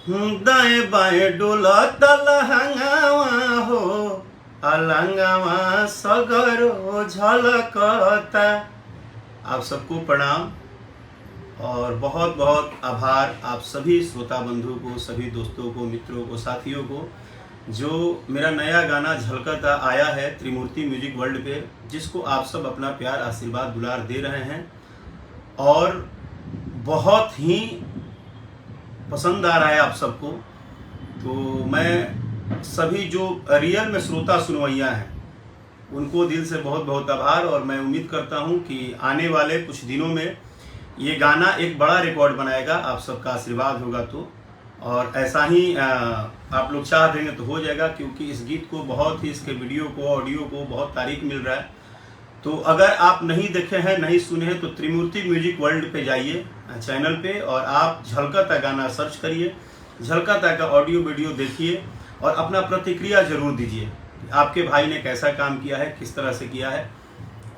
दाएं बाएं डोलत लहंगावा हो, अलंगावा सगरो झलकता। आप सबको प्रणाम और बहुत बहुत आभार आप सभी श्रोता बंधु को, सभी दोस्तों को, मित्रों को, साथियों को, जो मेरा नया गाना झलकता आया है त्रिमूर्ति म्यूजिक वर्ल्ड पे, जिसको आप सब अपना प्यार, आशीर्वाद, दुलार दे रहे हैं और बहुत ही पसंद आ रहा है आप सबको। तो मैं सभी जो रियल में श्रोता सुनवैया हैं उनको दिल से बहुत बहुत आभार, और मैं उम्मीद करता हूं कि आने वाले कुछ दिनों में ये गाना एक बड़ा रिकॉर्ड बनाएगा। आप सबका आशीर्वाद होगा तो, और ऐसा ही आप लोग चाह देंगे तो हो जाएगा, क्योंकि इस गीत को बहुत ही, इसके वीडियो को, ऑडियो को बहुत तारीफ मिल रहा है। तो अगर आप नहीं देखे हैं, नहीं सुने हैं, तो त्रिमूर्ति म्यूजिक वर्ल्ड पे जाइए चैनल पे और आप झलकता गाना सर्च करिए, झलकता का ऑडियो वीडियो देखिए और अपना प्रतिक्रिया जरूर दीजिए। आपके भाई ने कैसा काम किया है, किस तरह से किया है।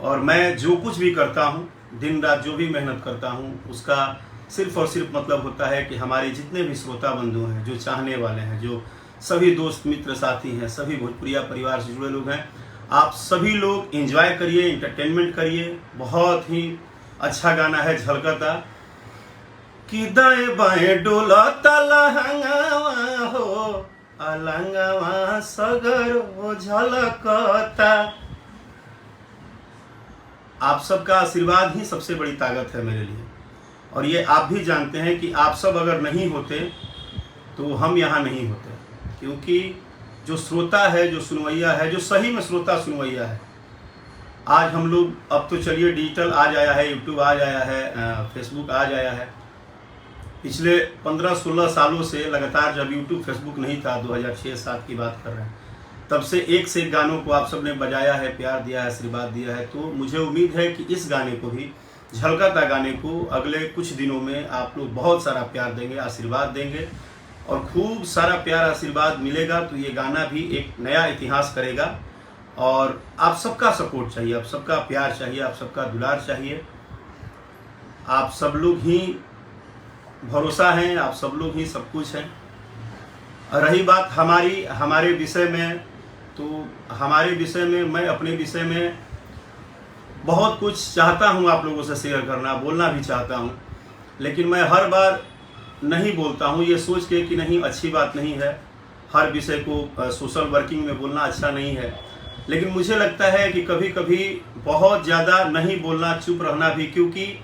और मैं जो कुछ भी करता हूँ, दिन रात जो भी मेहनत करता हूँ, उसका सिर्फ और सिर्फ मतलब होता है कि हमारे जितने भी श्रोता बंधु हैं, जो चाहने वाले हैं, जो सभी दोस्त मित्र साथी हैं, सभी भोजपुरिया परिवार से जुड़े लोग हैं, आप सभी लोग एंजॉय करिए, इंटरटेनमेंट करिए। बहुत ही अच्छा गाना है झलकता कि दाएं बाएं डोलता लहंगावा हो, अलंगावा सगरो झलकता। आप सबका आशीर्वाद ही सबसे बड़ी ताकत है मेरे लिए, और ये आप भी जानते हैं कि आप सब अगर नहीं होते तो हम यहाँ नहीं होते, क्योंकि जो श्रोता है, जो सुनवैया है, जो सही में श्रोता सुनवैया है, आज हम लोग, अब तो चलिए डिजिटल आज आया है, यूट्यूब आज आया है, फेसबुक आज आया है। पिछले 15-16 सालों से लगातार जब यूट्यूब फेसबुक नहीं था, 2006-07 की बात कर रहे हैं, तब से एक से एक गानों को आप सबने बजाया है, प्यार दिया है, आशीर्वाद दिया है। तो मुझे उम्मीद है कि इस गाने को भी, झलकता गाने को, अगले कुछ दिनों में आप लोग बहुत सारा प्यार देंगे, आशीर्वाद देंगे, और खूब सारा प्यार आशीर्वाद मिलेगा तो ये गाना भी एक नया इतिहास करेगा। और आप सबका सपोर्ट चाहिए, आप सबका प्यार चाहिए, आप सबका दुलार चाहिए। आप सब लोग ही भरोसा हैं, आप सब लोग ही सब कुछ हैं। रही बात हमारे विषय में, तो हमारे विषय में, मैं अपने विषय में बहुत कुछ चाहता हूं आप लोगों से शेयर करना, बोलना भी चाहता हूं, लेकिन मैं हर बार नहीं बोलता हूं, ये सोच के कि नहीं, अच्छी बात नहीं है, हर विषय को सोशल वर्किंग में बोलना अच्छा नहीं है। लेकिन मुझे लगता है कि कभी कभी बहुत ज़्यादा नहीं बोलना, चुप रहना भी, क्योंकि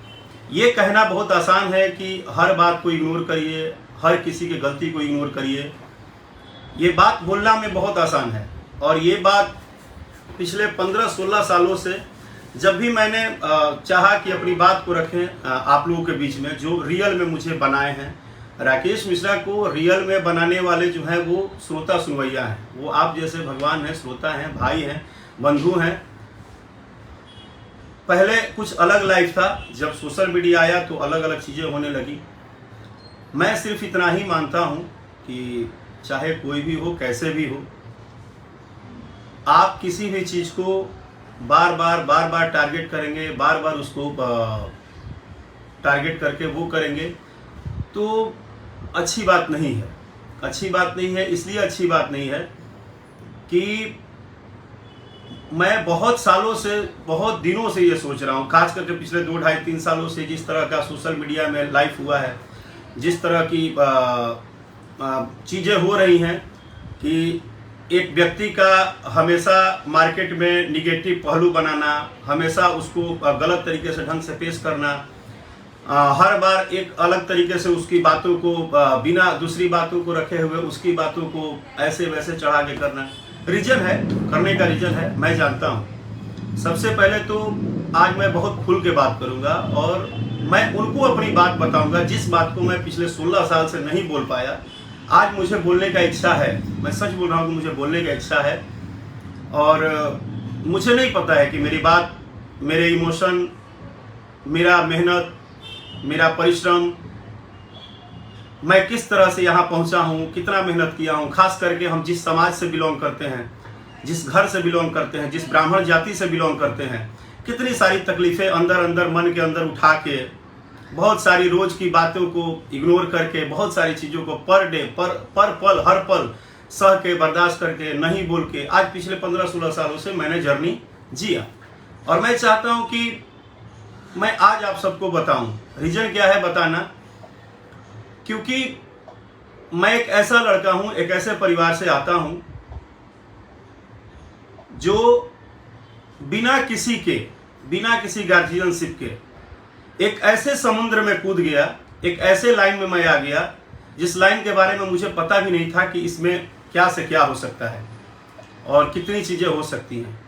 ये कहना बहुत आसान है कि हर बात को इग्नोर करिए, हर किसी की गलती को इग्नोर करिए। ये बात बोलना में बहुत आसान है, और ये बात पिछले 15-16 सालों से जब भी मैंने चाहा कि अपनी बात को रखें आप लोगों के बीच में, जो रियल में मुझे बनाए हैं, राकेश मिश्रा को रियल में बनाने वाले जो हैं वो श्रोता सुनवैया हैं। वो आप जैसे भगवान हैं, श्रोता हैं, भाई हैं, बंधु हैं। पहले कुछ अलग लाइफ था, जब सोशल मीडिया आया तो अलग अलग चीज़ें होने लगी। मैं सिर्फ इतना ही मानता हूं कि चाहे कोई भी हो, कैसे भी हो, आप किसी भी चीज़ को बार बार टारगेट करेंगे, बार बार उसको टारगेट करके वो करेंगे, तो अच्छी बात नहीं है। अच्छी बात नहीं है, इसलिए अच्छी बात नहीं है कि मैं बहुत सालों से, बहुत दिनों से ये सोच रहा हूँ, खास करके पिछले 2-2.5-3 सालों से जिस तरह का सोशल मीडिया में लाइफ हुआ है, जिस तरह की चीज़ें हो रही हैं कि एक व्यक्ति का हमेशा मार्केट में निगेटिव पहलू बनाना, हमेशा उसको गलत तरीके से ढंग से पेश करना, हर बार एक अलग तरीके से उसकी बातों को बिना दूसरी बातों को रखे हुए उसकी बातों को ऐसे वैसे चढ़ा के करना, रीजन है, करने का रीजन है, मैं जानता हूँ। सबसे पहले तो आज मैं बहुत खुल के बात करूँगा और मैं उनको अपनी बात बताऊँगा, जिस बात को मैं पिछले 16 साल से नहीं बोल पाया, आज मुझे बोलने का इच्छा है। मैं सच बोल रहा हूँ कि मुझे बोलने का इच्छा है, और मुझे नहीं पता है कि मेरी बात, मेरे इमोशन, मेरा मेहनत, मेरा परिश्रम, मैं किस तरह से यहाँ पहुँचा हूँ, कितना मेहनत किया हूँ। खास करके हम जिस समाज से बिलोंग करते हैं, जिस घर से बिलोंग करते हैं, जिस ब्राह्मण जाति से बिलोंग करते हैं, कितनी सारी तकलीफ़ें अंदर अंदर मन के अंदर उठा के बहुत सारी रोज की बातों को इग्नोर करके, बहुत सारी चीज़ों को पर डे पर पल हर पल सह के, बर्दाश्त करके, नहीं बोल के आज पिछले 15-16 सालों से मैंने जर्नी जिया। और मैं चाहता हूं कि मैं आज आप सबको बताऊं। रीजन क्या है बताना, क्योंकि मैं एक ऐसा लड़का हूं, एक ऐसे परिवार से आता हूं जो बिना किसी गार्जियनशिप के एक ऐसे समुद्र में कूद गया, एक ऐसे लाइन में मैं आ गया जिस लाइन के बारे में मुझे पता भी नहीं था कि इसमें क्या से क्या हो सकता है और कितनी चीज़ें हो सकती हैं।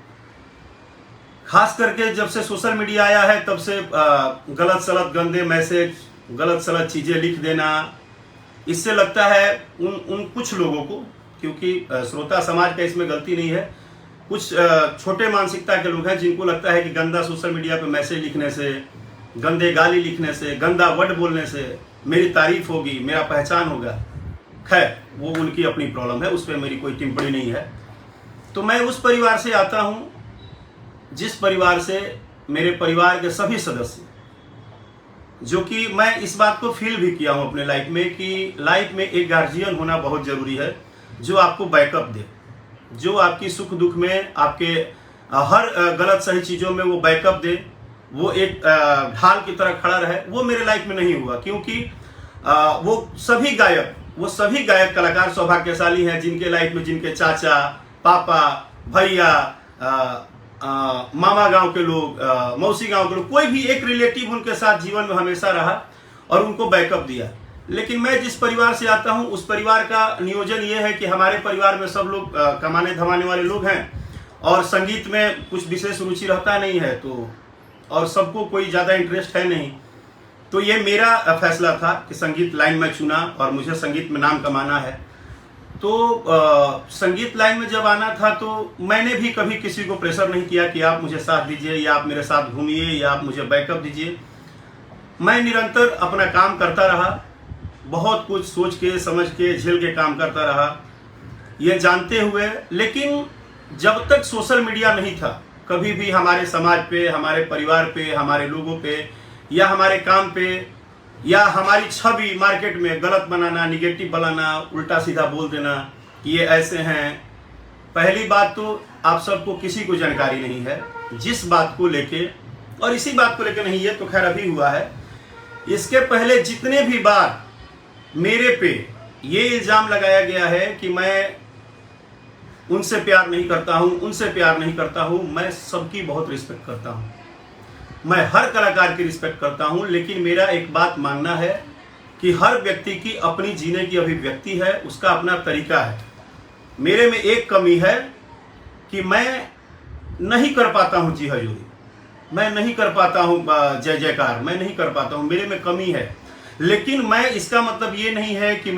खास करके जब से सोशल मीडिया आया है तब से गलत सलत गंदे मैसेज, गलत सलत चीज़ें लिख देना, इससे लगता है उन कुछ लोगों को, क्योंकि श्रोता समाज का इसमें गलती नहीं है, कुछ छोटे मानसिकता के लोग हैं जिनको लगता है कि गंदा सोशल मीडिया पे मैसेज लिखने से, गंदे गाली लिखने से, गंदा वर्ड बोलने से मेरी तारीफ होगी, मेरा पहचान होगा। खैर, वो उनकी अपनी प्रॉब्लम है, उस पर मेरी कोई टिप्पणी नहीं है। तो मैं उस परिवार से आता हूँ जिस परिवार से मेरे परिवार के सभी सदस्य, जो कि मैं इस बात को फील भी किया हूँ अपने लाइफ में कि लाइफ में एक गार्जियन होना बहुत ज़रूरी है, जो आपको बैकअप दे, जो आपकी सुख दुख में, आपके हर गलत सही चीज़ों में वो बैकअप दे, वो एक ढाल की तरह खड़ा रहे। वो मेरे लाइफ में नहीं हुआ, क्योंकि वो सभी गायक कलाकार सौभाग्यशाली हैं जिनके लाइफ में जिनके चाचा, पापा, भैया, मामा गांव के लोग, मौसी गांव के लोग, कोई भी एक रिलेटिव उनके साथ जीवन में हमेशा रहा और उनको बैकअप दिया। लेकिन मैं जिस परिवार से आता हूं उस परिवार का नियोजन ये है कि हमारे परिवार में सब लोग कमाने धमाने वाले लोग हैं और संगीत में कुछ विशेष रुचि रहता नहीं है, तो और सबको कोई ज़्यादा इंटरेस्ट है नहीं। तो ये मेरा फैसला था कि संगीत लाइन में चुना और मुझे संगीत में नाम कमाना है। तो संगीत लाइन में जब आना था तो मैंने भी कभी किसी को प्रेशर नहीं किया कि आप मुझे साथ दीजिए या आप मेरे साथ घूमिए या आप मुझे बैकअप दीजिए। मैं निरंतर अपना काम करता रहा, बहुत कुछ सोच के समझ के झेल के काम करता रहा, ये जानते हुए। लेकिन जब तक सोशल मीडिया नहीं था, कभी भी हमारे समाज पे, हमारे परिवार पे, हमारे लोगों पे या हमारे काम पे या हमारी छवि मार्केट में गलत बनाना, निगेटिव बनाना, उल्टा सीधा बोल देना कि ये ऐसे हैं। पहली बात तो आप सबको किसी को जानकारी नहीं है जिस बात को लेके, और इसी बात को लेके नहीं, ये तो खैर अभी हुआ है, इसके पहले जितने भी बार मेरे पे ये इल्ज़ाम लगाया गया है कि मैं उनसे प्यार नहीं करता हूँ, उनसे प्यार नहीं करता हूँ, मैं सबकी बहुत रिस्पेक्ट करता हूँ, मैं हर कलाकार की रिस्पेक्ट करता हूँ। लेकिन मेरा एक बात मानना है कि हर व्यक्ति की अपनी जीने की अभिव्यक्ति है, उसका अपना तरीका है। मेरे में एक कमी है कि मैं नहीं कर पाता हूँ जी हजूरी, मैं नहीं कर पाता हूँ जय जयकार, मैं नहीं कर पाता हूँ, मेरे में कमी है। लेकिन मैं, इसका मतलब ये नहीं है कि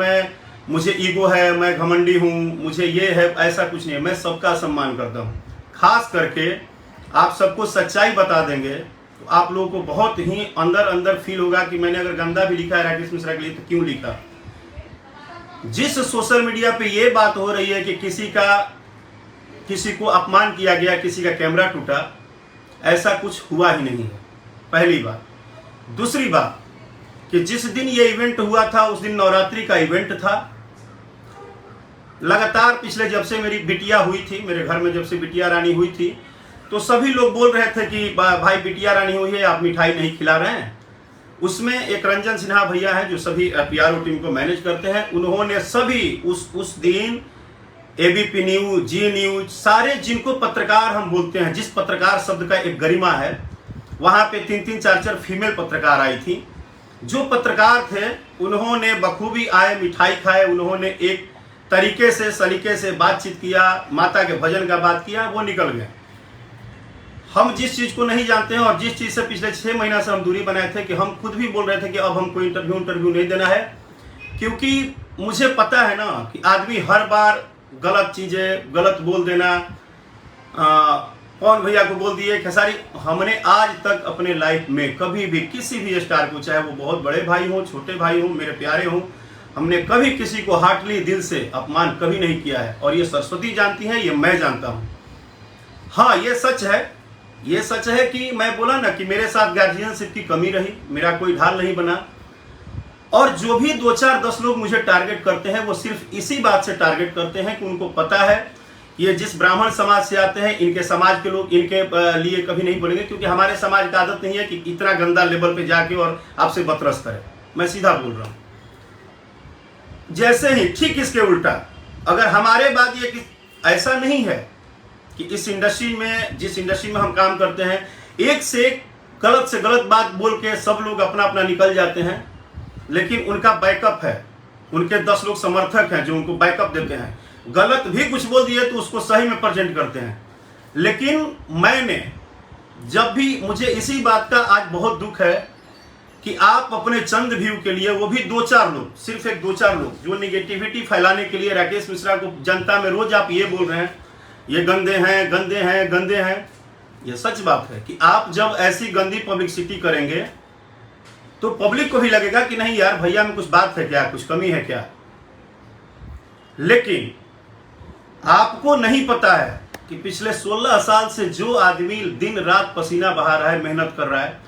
मुझे ईगो है, मैं घमंडी हूँ, मुझे ये है, ऐसा कुछ नहीं है। मैं सबका सम्मान करता हूँ। खास करके आप सबको सच्चाई बता देंगे तो आप लोगों को बहुत ही अंदर अंदर फील होगा कि मैंने अगर गंदा भी लिखा है राकेश मिश्रा के लिए तो क्यों लिखा। जिस सोशल मीडिया पे ये बात हो रही है कि किसी को अपमान किया गया, किसी का कैमरा टूटा, ऐसा कुछ हुआ ही नहीं है, पहली बात। दूसरी बात कि जिस दिन ये इवेंट हुआ था उस दिन नवरात्रि का इवेंट था। लगातार पिछले जब से मेरी बिटिया हुई थी, मेरे घर में जब से बिटिया रानी हुई थी, तो सभी लोग बोल रहे थे कि भाई बिटिया रानी हुई है, आप मिठाई नहीं खिला रहे हैं। उसमें एक रंजन सिन्हा भैया हैं जो सभी पीआरओ टीम को मैनेज करते हैं, उन्होंने सभी उस दिन एबीपी न्यूज, जी न्यूज, सारे जिनको पत्रकार हम बोलते हैं, जिस पत्रकार शब्द का एक गरिमा है, वहाँ पे 3-3, 4-4 फीमेल पत्रकार आई थी। जो पत्रकार थे उन्होंने बखूबी आए, मिठाई खाए, उन्होंने एक तरीके से सलीके से बातचीत किया, माता के भजन का बात किया, वो निकल गए। हम जिस चीज़ को नहीं जानते हैं और जिस चीज़ से पिछले 6 महीना से हम दूरी बनाए थे कि हम खुद भी बोल रहे थे कि अब हमको इंटरव्यू नहीं देना है, क्योंकि मुझे पता है ना कि आदमी हर बार गलत चीज़ें गलत बोल देना। कौन भैया को बोल दिए खेसारी, हमने आज तक अपने लाइफ में कभी भी किसी भी स्टार को, चाहे वो बहुत बड़े भाई हों, छोटे भाई हों, मेरे प्यारे हों, हमने कभी किसी को हार्टली दिल से अपमान कभी नहीं किया है। और ये सरस्वती जानती हैं, ये मैं जानता हूँ। हाँ, ये सच है ये सच है कि मैं बोला ना कि मेरे साथ गार्जियनशिप की कमी रही, मेरा कोई ढाल नहीं बना। और जो भी 2-4-10 लोग मुझे टारगेट करते हैं वो सिर्फ इसी बात से टारगेट करते हैं कि उनको पता है ये जिस ब्राह्मण समाज से आते हैं, इनके समाज के लोग इनके लिए कभी नहीं बोलेंगे, क्योंकि हमारे समाज का आदत नहीं है कि इतना गंदा लेवल पे जाके और आपसे बतरस करे। मैं सीधा बोल रहा हूं। जैसे ही ठीक इसके उल्टा, अगर हमारे बाद ये ऐसा नहीं है कि इस इंडस्ट्री में, जिस इंडस्ट्री में हम काम करते हैं, एक से एक गलत से गलत बात बोल के सब लोग अपना अपना निकल जाते हैं, लेकिन उनका बैकअप है, उनके 10 लोग समर्थक हैं जो उनको बैकअप देते हैं। गलत भी कुछ बोल दिए तो उसको सही में प्रेजेंट करते हैं। लेकिन मैंने जब भी, मुझे इसी बात का आज बहुत दुख है कि आप अपने चंद व्यू के लिए, वो भी 2-4 लोग, सिर्फ एक 2-4 लोग जो निगेटिविटी फैलाने के लिए राकेश मिश्रा को जनता में रोज आप ये बोल रहे हैं, ये गंदे हैं, गंदे हैं, गंदे हैं। ये सच बात है कि आप जब ऐसी गंदी पब्लिसिटी करेंगे तो पब्लिक को भी लगेगा कि नहीं यार, भैया में कुछ बात है क्या, कुछ कमी है क्या। लेकिन आपको नहीं पता है कि पिछले 16 साल से जो आदमी दिन रात पसीना बहा रहा है, मेहनत कर रहा है।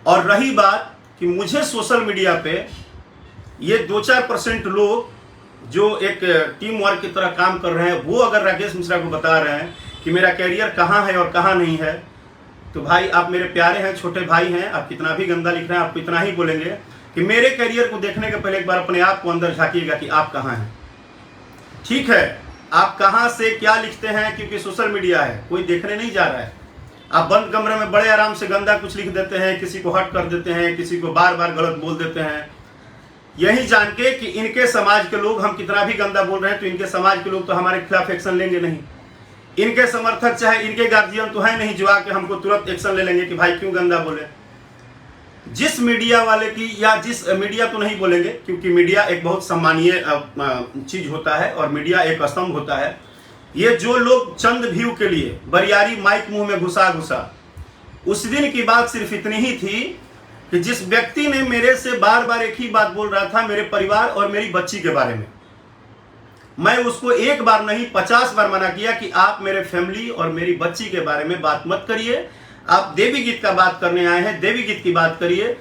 और रही बात कि मुझे सोशल मीडिया पे ये 2-4% लोग जो एक टीम वर्क की तरह काम कर रहे हैं, वो अगर राकेश मिश्रा को बता रहे हैं कि मेरा कैरियर कहाँ है और कहाँ नहीं है, तो भाई आप मेरे प्यारे हैं, छोटे भाई हैं, आप कितना भी गंदा लिख रहे हैं, आपको इतना ही बोलेंगे कि मेरे कैरियर को देखने के पहले एक बार अपने आप को अंदर झांकिएगा कि आप कहाँ हैं। ठीक है, आप कहाँ से क्या लिखते हैं, क्योंकि सोशल मीडिया है, कोई देखने नहीं जा रहा है। आप बंद कमरे में बड़े आराम से गंदा कुछ लिख देते हैं, किसी को हट कर देते हैं, किसी को बार बार गलत बोल देते हैं, यही जान के कि इनके समाज के लोग, हम कितना भी गंदा बोल रहे हैं तो इनके समाज के लोग तो हमारे खिलाफ एक्शन लेंगे नहीं। इनके समर्थक चाहे इनके गार्जियन तो है नहीं जो आके हमको तुरंत एक्शन ले लेंगे कि भाई क्यों गंदा बोले। जिस मीडिया वाले की, या जिस मीडिया तो नहीं बोलेंगे क्योंकि मीडिया एक बहुत सम्मानीय चीज होता है और मीडिया एक स्तंभ होता है। ये जो लोग चंद व्यू के लिए बरियारी माइक मुंह में घुसा घुसा, उस दिन की बात सिर्फ इतनी ही थी कि जिस व्यक्ति ने मेरे से बार बार एक ही बात बोल रहा था मेरे परिवार और मेरी बच्ची के बारे में, मैं उसको एक बार नहीं 50 बार मना किया कि आप मेरे फैमिली और मेरी बच्ची के बारे में बात मत करिए। आप देवी गीत का बात करने आए हैं, देवी गीत की बात करिए।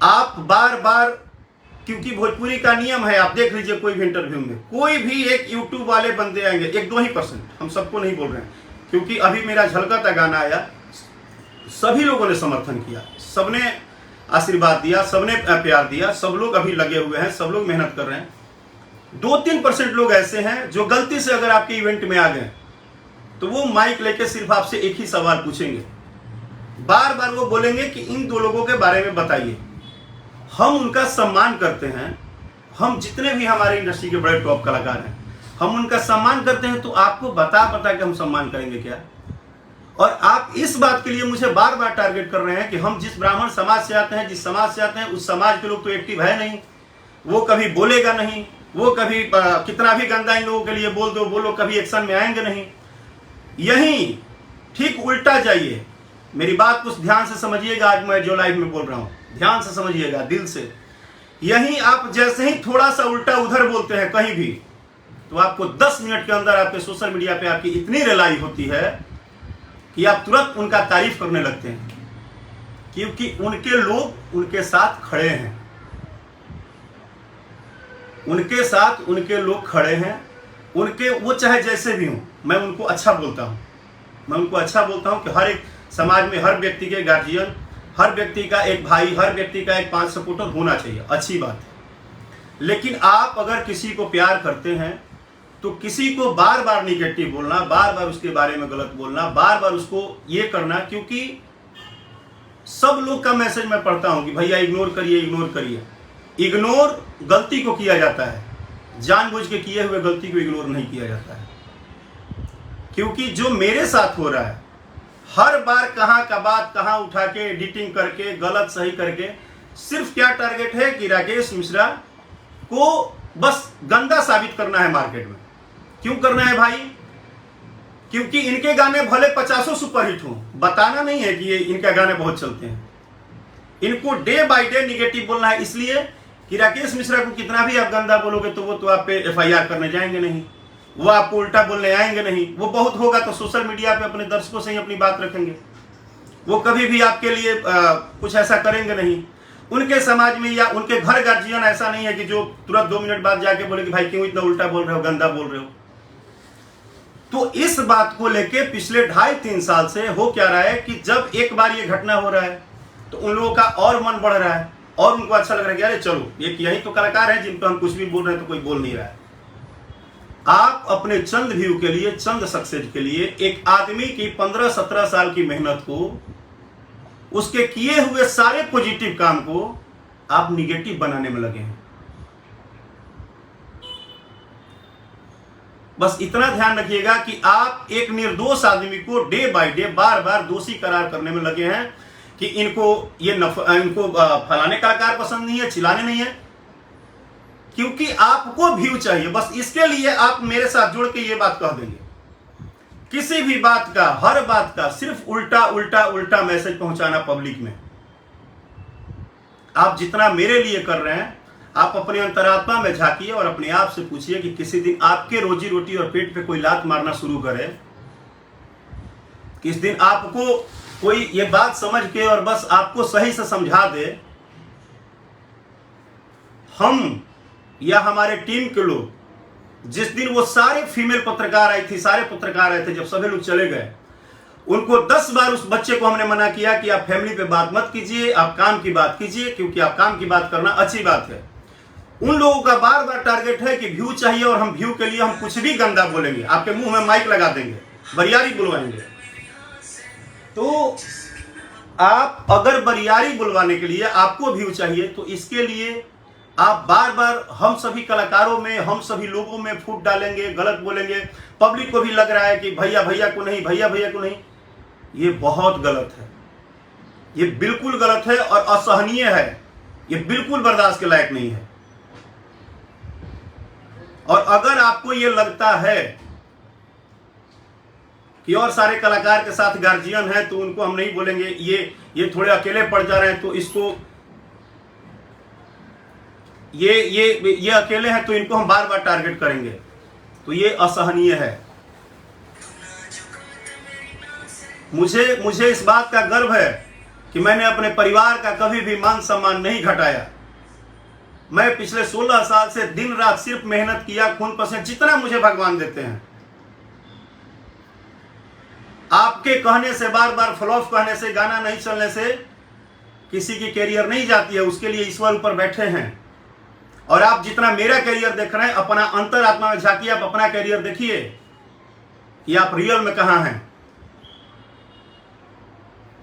आप बार बार, क्योंकि भोजपुरी का नियम है, आप देख लीजिए कोई भी इंटरव्यू में कोई भी एक यूट्यूब वाले बंदे आएंगे, 1-2%, हम सबको नहीं बोल रहे हैं, क्योंकि अभी मेरा झलकता गाना आया, सभी लोगों ने समर्थन किया, सबने आशीर्वाद दिया, सबने प्यार दिया, सब लोग अभी लगे हुए हैं, सब लोग मेहनत कर रहे हैं। 2-3% लोग ऐसे हैं जो गलती से अगर आपके इवेंट में आ गए तो वो माइक लेके सिर्फ आपसे एक ही सवाल पूछेंगे, बार बार वो बोलेंगे कि इन 2 लोगों के बारे में बताइए। हम उनका सम्मान करते हैं, हम जितने भी हमारे इंडस्ट्री के बड़े टॉप कलाकार हैं हम उनका सम्मान करते हैं, तो आपको बता के हम सम्मान करेंगे क्या। और आप इस बात के लिए मुझे बार बार टारगेट कर रहे हैं कि हम जिस ब्राह्मण समाज से आते हैं, जिस समाज से आते हैं, उस समाज के लोग तो एक्टिव है नहीं, वो कभी बोलेगा नहीं, वो कभी कितना भी गंदा इन लोगों के लिए बोल दो, वो लोग कभी एक्शन में आएंगे नहीं। यही ठीक उल्टा जाइए, मेरी बात कुछ ध्यान से समझिएगा, आज मैं जो लाइव में बोल रहा हूं ध्यान से समझिएगा, दिल से। यही आप जैसे ही थोड़ा सा उल्टा उधर बोलते हैं कहीं भी, तो आपको 10 मिनट के अंदर आपके सोशल मीडिया पे आपकी इतनी रिलाई होती है कि आप तुरंत उनका तारीफ करने लगते हैं, क्योंकि उनके लोग उनके साथ खड़े हैं, उनके साथ उनके लोग खड़े हैं, उनके, वो चाहे जैसे भी हों, मैं उनको अच्छा बोलता हूं, मैं उनको अच्छा बोलता हूं कि हर एक समाज में हर व्यक्ति के गार्जियन, हर व्यक्ति का एक भाई, हर व्यक्ति का एक 5 सपोर्टर होना चाहिए, अच्छी बात है। लेकिन आप अगर किसी को प्यार करते हैं तो किसी को बार बार निगेटिव बोलना, बार बार उसके बारे में गलत बोलना, बार बार उसको ये करना, क्योंकि सब लोग का मैसेज मैं पढ़ता हूं कि भैया इग्नोर करिए, इग्नोर करिए। इग्नोर गलती को किया जाता है, जानबूझ के किए हुए गलती को इग्नोर नहीं किया जाता है। क्योंकि जो मेरे साथ हो रहा है, हर बार कहां का बात कहां उठा के एडिटिंग करके गलत सही करके, सिर्फ क्या टारगेट है कि राकेश मिश्रा को बस गंदा साबित करना है मार्केट में। क्यों करना है भाई? क्योंकि इनके गाने भले 50 सुपरहिट हों, बताना नहीं है कि ये इनके गाने बहुत चलते हैं। इनको डे बाय डे निगेटिव बोलना है, इसलिए कि राकेश मिश्रा को कितना भी आप गंदा बोलोगे तो वो तो आप पे FIR करने जाएंगे नहीं, वो आपको उल्टा बोलने आएंगे नहीं। वो बहुत होगा तो सोशल मीडिया पे अपने दर्शकों से ही अपनी बात रखेंगे। वो कभी भी आपके लिए कुछ ऐसा करेंगे नहीं। उनके समाज में या उनके घर गार्जियन ऐसा नहीं है कि जो तुरंत 2 मिनट बाद जाके बोले कि भाई क्यों इतना उल्टा बोल रहे हो, गंदा बोल रहे हो। तो इस बात को लेके पिछले 2.5-3 साल से हो क्या रहा है कि जब एक बार ये घटना हो रहा है तो उन लोगों का और मन बढ़ रहा है और उनको अच्छा लग रहा है कि अरे चलो यही तो कलाकार हैं जिन पर हम कुछ भी बोल रहे हैं तो कोई बोल नहीं रहा है। आप अपने चंद व्यू के लिए, चंद सक्सेस के लिए एक आदमी की 15-17 साल की मेहनत को, उसके किए हुए सारे पॉजिटिव काम को आप निगेटिव बनाने में लगे हैं। बस इतना ध्यान रखिएगा कि आप एक निर्दोष आदमी को डे बाय डे बार बार दोषी करार करने में लगे हैं कि इनको फलाने कलाकार पसंद नहीं है, चिल्लाने नहीं है, क्योंकि आपको व्यू चाहिए। बस इसके लिए आप मेरे साथ जुड़ के ये बात कह देंगे। किसी भी बात का, हर बात का सिर्फ उल्टा उल्टा उल्टा मैसेज पहुंचाना पब्लिक में। आप जितना मेरे लिए कर रहे हैं, आप अपने अंतरात्मा में झांकिए और अपने आप से पूछिए कि किसी दिन आपके रोजी रोटी और पेट पे कोई लात मारना शुरू करे, किस दिन आपको कोई ये बात समझ के और बस आपको सही से समझा दे, हम या हमारे टीम के लोग, जिस दिन वो सारे फीमेल पत्रकार आई थी, सारे पत्रकार आए थे, जब सभी लोग चले गए, उनको 10 बार उस बच्चे को हमने मना किया कि आप फैमिली पे बात मत कीजिए, आप काम की बात कीजिए, क्योंकि आप काम की बात करना अच्छी बात है। उन लोगों का बार बार टारगेट है कि व्यू चाहिए और हम व्यू के लिए हम कुछ भी गंदा बोलेंगे, आपके मुंह में माइक लगा देंगे, बरियारी बुलवाएंगे। तो आप अगर बरियारी बुलवाने के लिए आपको व्यू चाहिए तो इसके लिए आप बार बार हम सभी कलाकारों में, हम सभी लोगों में फूट डालेंगे, गलत बोलेंगे, पब्लिक को भी लग रहा है कि भैया भैया को नहीं, भैया भैया को नहीं। ये बहुत गलत है, ये बिल्कुल गलत है और असहनीय है, ये बिल्कुल बर्दाश्त के लायक नहीं है। और अगर आपको ये लगता है कि और सारे कलाकार के साथ गार्जियन है तो उनको हम नहीं बोलेंगे, ये थोड़े अकेले पड़ जा रहे हैं तो इसको ये अकेले हैं तो इनको हम बार बार टारगेट करेंगे, तो ये असहनीय है। मुझे इस बात का गर्व है कि मैंने अपने परिवार का कभी भी मान सम्मान नहीं घटाया। मैं पिछले 16 साल से दिन रात सिर्फ मेहनत किया, खून पसीना जितना मुझे भगवान देते हैं। आपके कहने से, बार बार फ्लॉप कहने से, गाना नहीं चलने से किसी की कैरियर नहीं जाती है, उसके लिए ईश्वर ऊपर बैठे हैं। और आप जितना मेरा कैरियर देख रहे हैं, अपना अंतरात्मा में झांकिए, आप अपना कैरियर देखिए कि आप रियल में कहां हैं।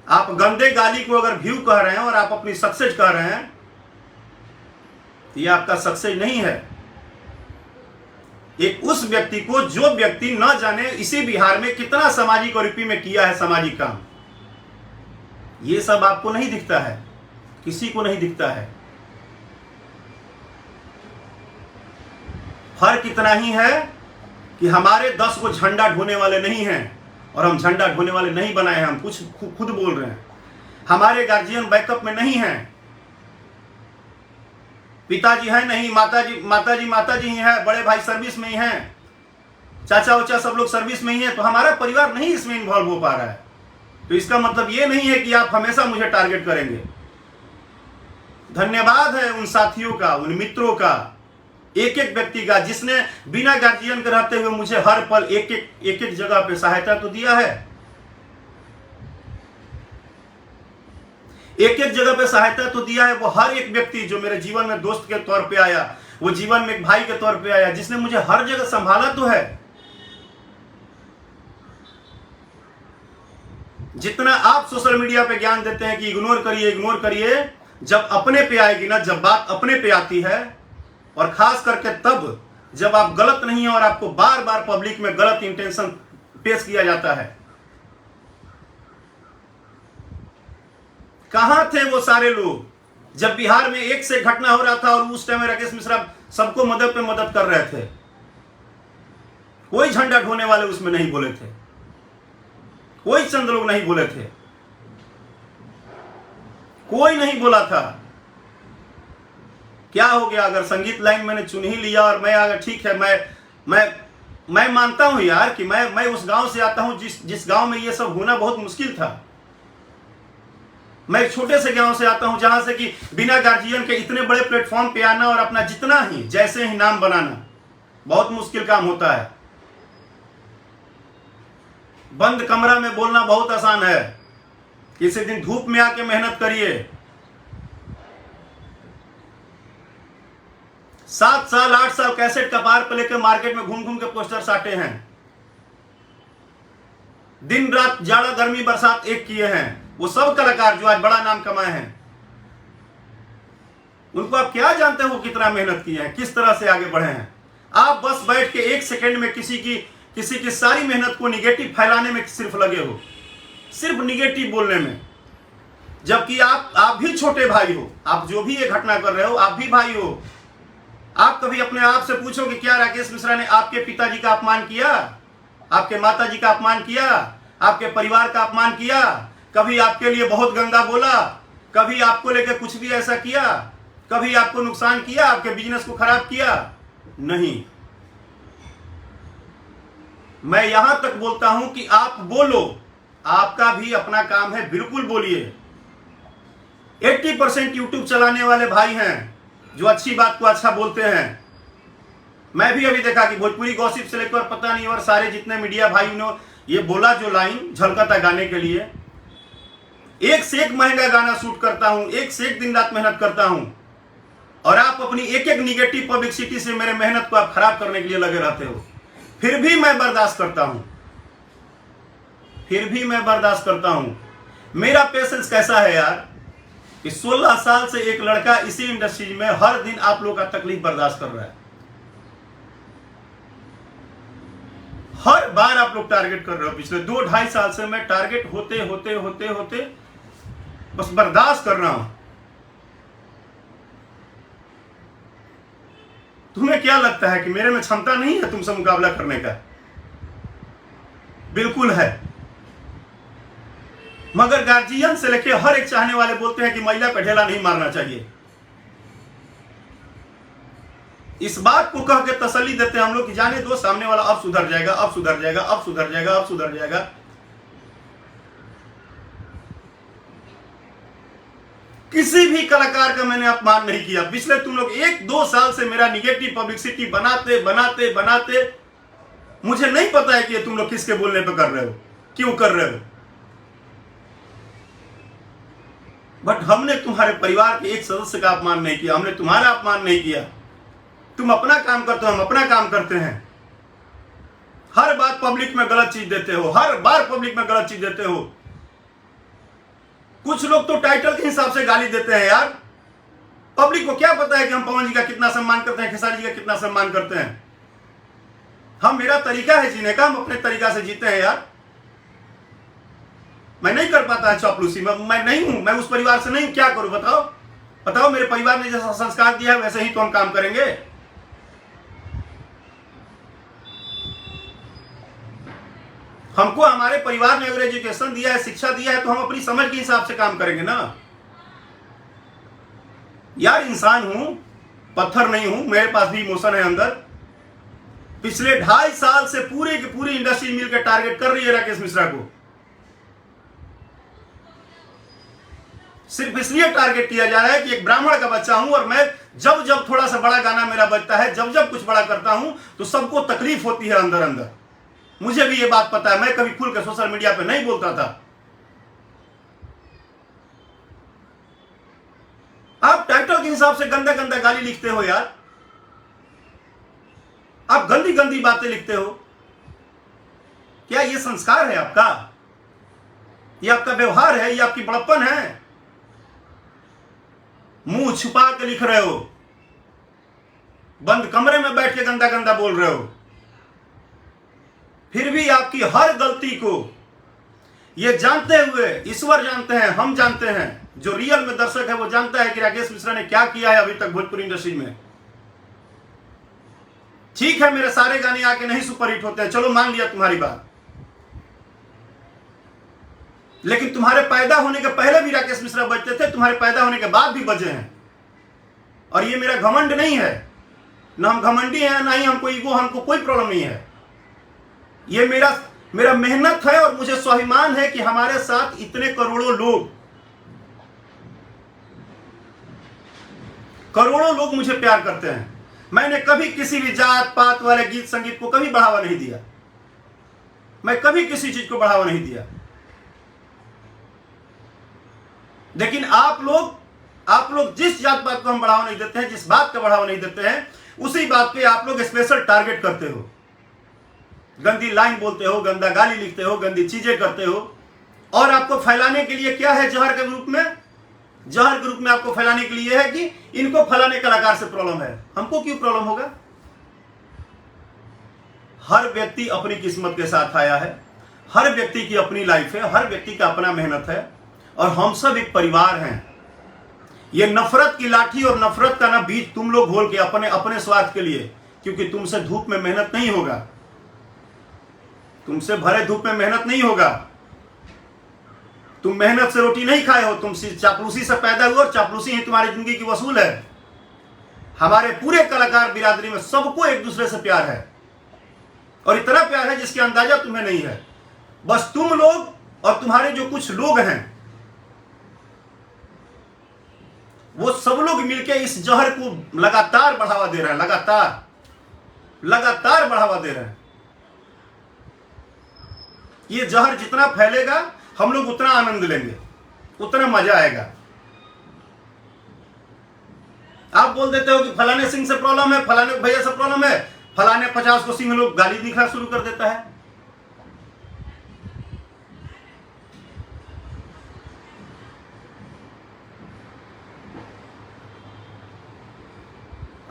आप गंदे गाली को अगर व्यू कह रहे हैं और आप अपनी सक्सेस कह रहे हैं, ये आपका सक्सेस नहीं है। एक उस व्यक्ति को, जो व्यक्ति न जाने इसी बिहार में कितना सामाजिक और यूपी में किया है सामाजिक काम, ये सब आपको नहीं दिखता है, किसी को नहीं दिखता है। फर्क इतना ही है कि हमारे 10 को झंडा ढोने वाले नहीं हैं और हम झंडा ढोने वाले नहीं बनाए हैं, हम कुछ खुद बोल रहे हैं। हमारे गार्जियन बैकअप में नहीं हैं, पिताजी है नहीं, माताजी ही है, बड़े भाई सर्विस में ही हैं, चाचा उचा सब लोग सर्विस में ही हैं, तो हमारा परिवार नहीं इसमें इन्वॉल्व हो पा रहा है। तो इसका मतलब ये नहीं है कि आप हमेशा मुझे टारगेट करेंगे। धन्यवाद है उन साथियों का, उन मित्रों का, एक एक व्यक्ति का, जिसने बिना गार्जियन के रहते हुए मुझे हर पल एक एक जगह पे सहायता तो दिया है, एक एक जगह पे सहायता तो दिया है। वो हर एक व्यक्ति जो मेरे जीवन में दोस्त के तौर पे आया, वो जीवन में एक भाई के तौर पे आया, जिसने मुझे हर जगह संभाला तो है। जितना आप सोशल मीडिया पे ज्ञान देते हैं कि इग्नोर करिए, जब अपने पे आएगी ना, जब बात अपने पे आती है, और खास करके तब जब आप गलत नहीं है और आपको बार बार पब्लिक में गलत इंटेंशन पेश किया जाता है। कहां थे वो सारे लोग जब बिहार में एक से घटना हो रहा था और उस टाइम में राकेश मिश्रा सबको मदद पे मदद कर रहे थे? कोई झंडा ढोने वाले उसमें नहीं बोले थे, कोई चंद लोग नहीं बोले थे, कोई नहीं बोला था। क्या हो गया? अगर संगीत लाइन मैंने चुन ही लिया और मैं अगर ठीक है, मैं मानता हूं यार कि मैं उस गांव से आता हूं जिस गांव में ये सब होना बहुत मुश्किल था। मैं एक छोटे से गांव से आता हूं, जहां से कि बिना गार्जियन के इतने बड़े प्लेटफॉर्म पे आना और अपना जितना ही जैसे ही नाम बनाना बहुत मुश्किल काम होता है। बंद कमरा में बोलना बहुत आसान है, किसी दिन धूप में आके मेहनत करिए। 7 साल 8 साल कैसेट कपार पर लेकर मार्केट में घूम घूम के पोस्टर साटे हैं, दिन रात जाड़ा गर्मी बरसात एक किए हैं। वो सब कलाकार जो आज बड़ा नाम कमाए हैं, उनको आप क्या जानते हैं वो कितना मेहनत किए हैं, किस तरह से आगे बढ़े हैं। आप बस बैठ के 1 सेकंड में किसी की सारी मेहनत को निगेटिव फैलाने में सिर्फ लगे हो, सिर्फ निगेटिव बोलने में। जबकि आप भी छोटे भाई हो, आप जो भी ये घटना कर रहे हो आप भी भाई हो। आप कभी अपने आप से पूछो कि क्या राकेश मिश्रा ने आपके पिताजी का अपमान किया, आपके माताजी का अपमान किया, आपके परिवार का अपमान किया, कभी आपके लिए बहुत गंदा बोला, कभी आपको लेकर कुछ भी ऐसा किया, कभी आपको नुकसान किया, आपके बिजनेस को खराब किया? नहीं। मैं यहां तक बोलता हूं कि आप बोलो, आपका भी अपना काम है, बिल्कुल बोलिए। 80% यूट्यूब चलाने वाले भाई हैं जो अच्छी बात को अच्छा बोलते हैं। मैं भी अभी देखा कि भोजपुरी गॉसिप से लेकर पता नहीं और सारे जितने मीडिया भाई ने ये बोला जो लाइन झलकता गाने के लिए, एक से एक महंगा गाना शूट करता हूं, एक से एक दिन रात मेहनत करता हूं, और आप अपनी एक एक निगेटिव पब्लिसिटी से मेरे मेहनत को आप खराब करने के लिए लगे रहते हो। फिर भी मैं बर्दाश्त करता हूं, फिर भी मैं बर्दाश्त करता हूं। मेरा पेशेंस कैसा है यार कि 16 साल से एक लड़का इसी इंडस्ट्री में हर दिन आप लोगों का तकलीफ बर्दाश्त कर रहा है। हर बार आप लोग टारगेट कर रहे हो। पिछले 2-2.5 साल से मैं टारगेट होते होते होते होते बस बर्दाश्त कर रहा हूं। तुम्हें क्या लगता है कि मेरे में क्षमता नहीं है तुमसे मुकाबला करने का? बिल्कुल है। मगर गार्जियन से लेके हर एक चाहने वाले बोलते हैं कि महिला पे ढेला नहीं मारना चाहिए। इस बात को कह के तसल्ली देते हैं हम लोग कि जाने दो, सामने वाला अब सुधर जाएगा, अब सुधर जाएगा, अब सुधर जाएगा, अब सुधर जाएगा। किसी भी कलाकार का मैंने अपमान नहीं किया। पिछले तुम लोग 1-2 साल से मेरा निगेटिव पब्लिसिटी बनाते बनाते बनाते, मुझे नहीं पता है कि तुम लोग किसके बोलने पे कर रहे हो, क्यों कर रहे हो। बट हमने तुम्हारे परिवार के एक सदस्य का अपमान नहीं किया, हमने तुम्हारा अपमान नहीं किया। तुम अपना काम करते हो, हम अपना काम करते हैं। हर बात पब्लिक में गलत चीज देते हो, हर बार पब्लिक में गलत चीज देते हो। कुछ लोग तो टाइटल के हिसाब से गाली देते हैं यार। पब्लिक को क्या पता है कि हम पवन जी का कितना सम्मान करते हैं, खेसारी जी का कितना सम्मान करते हैं। हम, मेरा तरीका है जीने का, हम अपने तरीका से जीते हैं यार। मैं नहीं कर पाता है चापलूसी, मैं नहीं हूं, मैं उस परिवार से नहीं। क्या करूं बताओ, बताओ। मेरे परिवार ने जैसा संस्कार दिया है वैसे ही तो हम काम करेंगे। हमको हमारे परिवार ने अगर एजुकेशन दिया है, शिक्षा दिया है, तो हम अपनी समझ के हिसाब से काम करेंगे ना यार। इंसान हूं, पत्थर नहीं हूं, मेरे पास भी इमोशन है अंदर। पिछले 2.5 साल से पूरी की पूरी इंडस्ट्री मिलकर टारगेट कर रही है राकेश मिश्रा को। सिर्फ इसलिए टारगेट किया जा रहा है कि एक ब्राह्मण का बच्चा हूं, और मैं जब जब थोड़ा सा बड़ा गाना मेरा बजता है, जब जब कुछ बड़ा करता हूं, तो सबको तकलीफ होती है अंदर अंदर। मुझे भी ये बात पता है, मैं कभी खुल के सोशल मीडिया पे नहीं बोलता था। आप टाइटल के हिसाब से गंदा गंदा गाली लिखते हो यार, आप गंदी गंदी बातें लिखते हो। क्या ये संस्कार है आपका? ये आपका व्यवहार है? ये आपकी बड़प्पन है? मुंह छुपा के लिख रहे हो, बंद कमरे में बैठ के गंदा गंदा बोल रहे हो। फिर भी आपकी हर गलती को ये जानते हुए, ईश्वर जानते हैं, हम जानते हैं, जो रियल में दर्शक है वो जानता है कि राकेश मिश्रा ने क्या किया है अभी तक भोजपुरी इंडस्ट्री में। ठीक है, मेरे सारे गाने आके नहीं सुपरहिट होते हैं, चलो मान लिया तुम्हारी बात, लेकिन तुम्हारे पैदा होने के पहले भी राकेश मिश्रा बजते थे, तुम्हारे पैदा होने के बाद भी बजे हैं। और ये मेरा घमंड नहीं है, ना हम घमंडी हैं, ना ही हमको ईगो, हमको कोई प्रॉब्लम नहीं है। ये मेरा मेहनत है, और मुझे स्वाभिमान है कि हमारे साथ इतने करोड़ों लोग करोड़ों लोग मुझे प्यार करते हैं। मैंने कभी किसी भी जात पात वाले गीत संगीत को कभी बढ़ावा नहीं दिया, मैं कभी किसी चीज को बढ़ावा नहीं दिया। लेकिन आप लोग जिस जात पात को हम बढ़ावा नहीं देते हैं, जिस बात का बढ़ावा नहीं देते हैं, उसी बात पे आप लोग स्पेशल टारगेट करते हो, गंदी लाइन बोलते हो, गंदा गाली लिखते हो, गंदी चीजें करते हो। और आपको फैलाने के लिए क्या है? जहर के रूप में, जहर के रूप में आपको फैलाने के लिए है कि इनको फलाने कलाकार से प्रॉब्लम है, हमको क्यों प्रॉब्लम होगा? हर व्यक्ति अपनी किस्मत के साथ आया है, हर व्यक्ति की अपनी लाइफ है, हर व्यक्ति का अपना मेहनत है, और हम सब एक परिवार हैं। ये नफरत की लाठी और नफरत का ना बीज तुम लोग घोल के अपने स्वार्थ के लिए, क्योंकि तुमसे धूप में मेहनत नहीं होगा, तुमसे भरे धूप में मेहनत नहीं होगा, तुम मेहनत से रोटी नहीं खाए हो, तुम चापलूसी से पैदा हुए और चापलूसी ही तुम्हारी जिंदगी की वसूल है। हमारे पूरे कलाकार बिरादरी में सबको एक दूसरे से प्यार है, और इतना प्यार है जिसके अंदाजा तुम्हें नहीं है। बस तुम लोग और तुम्हारे जो कुछ लोग हैं, वो सब लोग मिलके इस जहर को लगातार बढ़ावा दे रहे हैं, लगातार बढ़ावा दे रहे हैं। ये जहर जितना फैलेगा हम लोग उतना आनंद लेंगे, उतना मजा आएगा। आप बोल देते हो कि फलाने सिंह से प्रॉब्लम है, फलाने भैया से प्रॉब्लम है, फलाने 50 को सिंह लोग गाली दिखना शुरू कर देता है।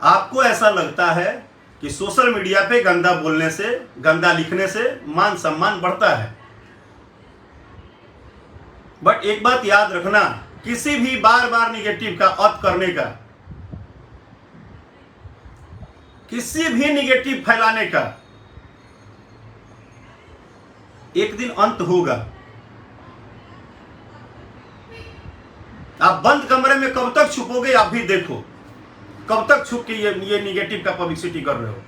आपको ऐसा लगता है कि सोशल मीडिया पे गंदा बोलने से, गंदा लिखने से मान सम्मान बढ़ता है, बट एक बात याद रखना, किसी भी बार निगेटिव का अत करने का, किसी भी निगेटिव फैलाने का एक दिन अंत होगा। आप बंद कमरे में कब तक छुपोगे? आप भी देखो, कब तक छुप के ये निगेटिव का पब्लिसिटी कर रहे हो।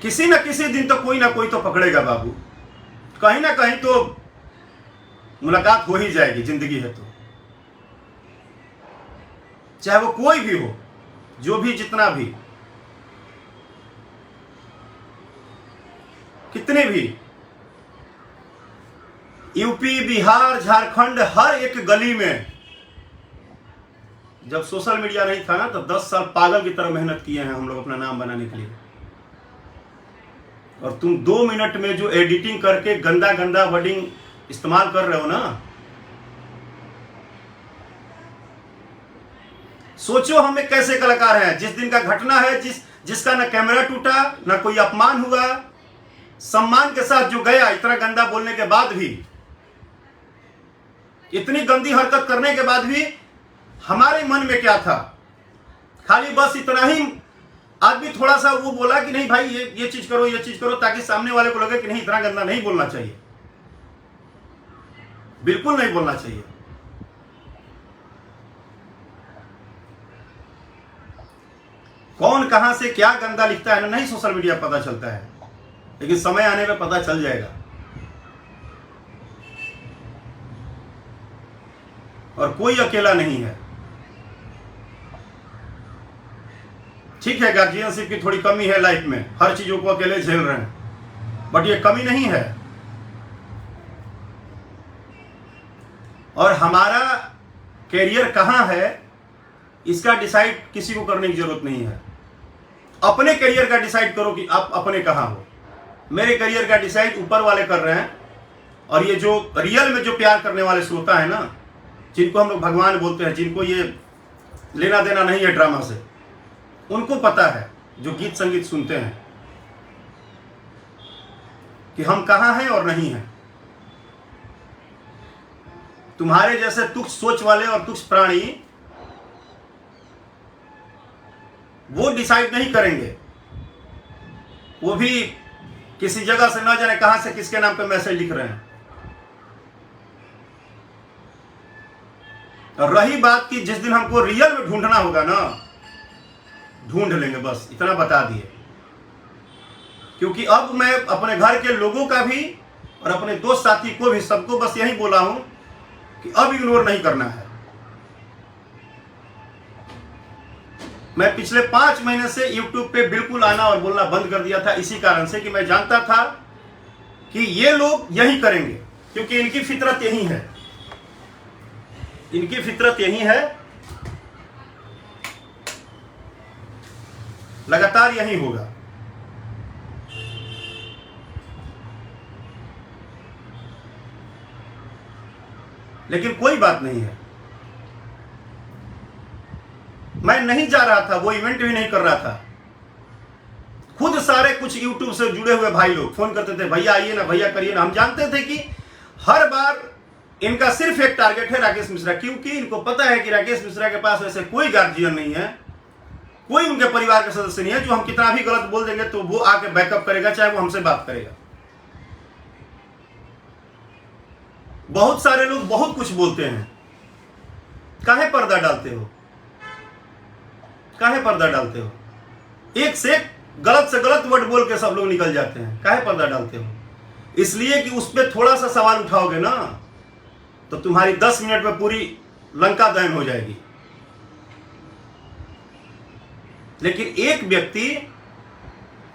किसी न किसी दिन तो कोई ना कोई तो पकड़ेगा बाबू, कहीं ना कहीं तो मुलाकात हो ही जाएगी, जिंदगी है तो। चाहे वो कोई भी हो, जो भी, जितना भी, कितने भी, यूपी, बिहार, झारखंड, हर एक गली में जब सोशल मीडिया नहीं था ना, तो 10 साल पागल की तरह मेहनत किए हैं हम लोग अपना नाम बनाने के लिए। और तुम 2 मिनट में जो एडिटिंग करके गंदा गंदा वर्डिंग इस्तेमाल कर रहे हो ना, सोचो हम एक कैसे कलाकार हैं। जिस दिन का घटना है, जिसका ना कैमरा टूटा, ना कोई अपमान हुआ, सम्मान के साथ जो गया, इतना गंदा बोलने के बाद भी, इतनी गंदी हरकत करने के बाद भी हमारे मन में क्या था? खाली बस इतना ही, आदमी थोड़ा सा वो बोला कि नहीं भाई ये चीज करो, ये चीज करो, ताकि सामने वाले को लगे कि नहीं, इतना गंदा नहीं बोलना चाहिए, बिल्कुल नहीं बोलना चाहिए। कौन कहां से क्या गंदा लिखता है ना, नहीं सोशल मीडिया पता चलता है, लेकिन समय आने पे पता चल जाएगा। और कोई अकेला नहीं है। ठीक है, गार्जियनशिप की थोड़ी कमी है लाइफ में, हर चीजों को अकेले झेल रहे हैं, बट ये कमी नहीं है। और हमारा कैरियर कहां है, इसका डिसाइड किसी को करने की जरूरत नहीं है। अपने करियर का डिसाइड करो कि आप अपने कहां हो। मेरे करियर का डिसाइड ऊपर वाले कर रहे हैं, और ये जो रियल में जो प्यार करने वाले श्रोता है ना, जिनको हम लोग भगवान बोलते हैं, जिनको ये लेना देना नहीं है ड्रामा से, उनको पता है, जो गीत संगीत सुनते हैं, कि हम कहां हैं और नहीं हैं। तुम्हारे जैसे तुच्छ सोच वाले और तुच्छ प्राणी वो डिसाइड नहीं करेंगे। वो भी किसी जगह से न जाने कहां से किसके नाम पे मैसेज लिख रहे हैं। और रही बात कि जिस दिन हमको रियल में ढूंढना होगा ना, ढूंढ लेंगे, बस इतना बता दिए। क्योंकि अब मैं अपने घर के लोगों का भी और अपने दोस्त साथी को भी, सबको बस यही बोला हूं कि अब इग्नोर नहीं करना है। मैं पिछले 5 महीने से YouTube पे बिल्कुल आना और बोलना बंद कर दिया था, इसी कारण से कि मैं जानता था कि ये लोग यही करेंगे, क्योंकि इनकी फितरत यही है, इनकी फितरत यही है, लगातार यही होगा। लेकिन कोई बात नहीं है, मैं नहीं जा रहा था, वो इवेंट भी नहीं कर रहा था। खुद सारे कुछ YouTube से जुड़े हुए भाई लोग फोन करते थे, भैया आइए ना, भैया करिए ना। हम जानते थे कि हर बार इनका सिर्फ एक टारगेट है राकेश मिश्रा, क्योंकि इनको पता है कि राकेश मिश्रा के पास ऐसे कोई गार्जियन नहीं है, कोई उनके परिवार के सदस्य नहीं है जो हम कितना भी गलत बोल देंगे तो वो आके बैकअप करेगा, चाहे वो हमसे बात करेगा। बहुत सारे लोग बहुत कुछ बोलते हैं, काहे पर्दा डालते हो, काहे पर्दा डालते हो? एक से गलत से गलत वर्ड बोल के सब लोग निकल जाते हैं, काहे पर्दा डालते हो? इसलिए कि उस पर थोड़ा सा सवाल उठाओगे ना तो तुम्हारी 10 मिनट में पूरी लंका दहन हो जाएगी। लेकिन एक व्यक्ति